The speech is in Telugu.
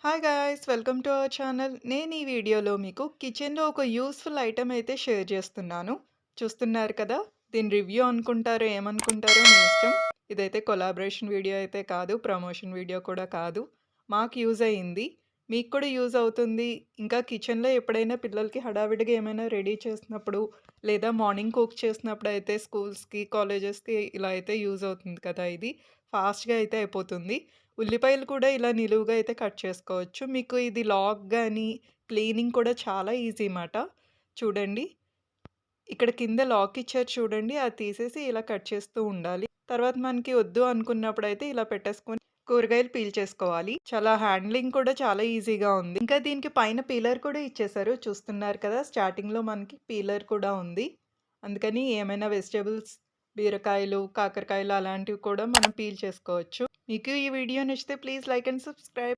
Hi guys! Welcome to our channel. నేను ఈ వీడియోలో మీకు కిచెన్‌లో ఒక యూజ్‌ఫుల్ ఐటెమ్ అయితే షేర్ చేస్తున్నాను. చూస్తున్నారు కదా! దీని రివ్యూ అనుకుంటారో, ఏమనుకుంటారో మీ ఇష్టం. ఇదైతే కొలాబరేషన్ వీడియో అయితే కాదు. ప్రమోషన్ వీడియో కూడా కాదు. మాకు యూజ్ అయింది. మీకు కూడా యూజ్ అవుతుంది. ఇంకా కిచెన్‌లో ఎప్పుడైనా పిల్లలకి హడావిడిగా ఏమైనా రెడీ చేసినప్పుడు, లేదా మార్నింగ్ కుక్ చేసినప్పుడు అయితే స్కూల్స్‌కి, కాలేజెస్‌కి ఇలా అయితే యూజ్ అవుతుంది కదా! ఇది. ఫాస్ట్‌గా అయితే అయిపోతుంది. ఉల్లిపాయలు కూడా ఇలా నిలువుగా అయితే కట్ చేసుకోవచ్చు. మీకు ఇది లాగ్ గాని, క్లీనింగ్ కూడా చాలా ఈజీ మాట. చూడండి. ఇక్కడ కింద లాక్ ఇచ్చారు చూడండి. అది తీసేసి ఇలా కట్ చేస్తూ ఉండాలి. తర్వాత మనకి వద్దు అనుకున్నప్పుడైతే ఇలా పెట్టేసుకొని కూరగాయలు పీల్ చేసుకోవాలి. చాలా హ్యాండ్లింగ్ కూడా చాలా ఈజీగా ఉంది. ఇంకా దీనికి పైన పీలర్ కూడా ఇచ్చేసారు. చూస్తున్నారు కదా! స్టార్టింగ్‌లో మనకి పీలర్ కూడా ఉంది. అందుకని ఏమైనా వెజిటబుల్స్, బీరకాయలు, కాకరకాయలు అలాంటివి కూడా మనం పీల్ చేసుకోవచ్చు. మీకు ఈ వీడియో నచ్చితే ప్లీజ్ లైక్ అండ్ సబ్స్క్రైబ్.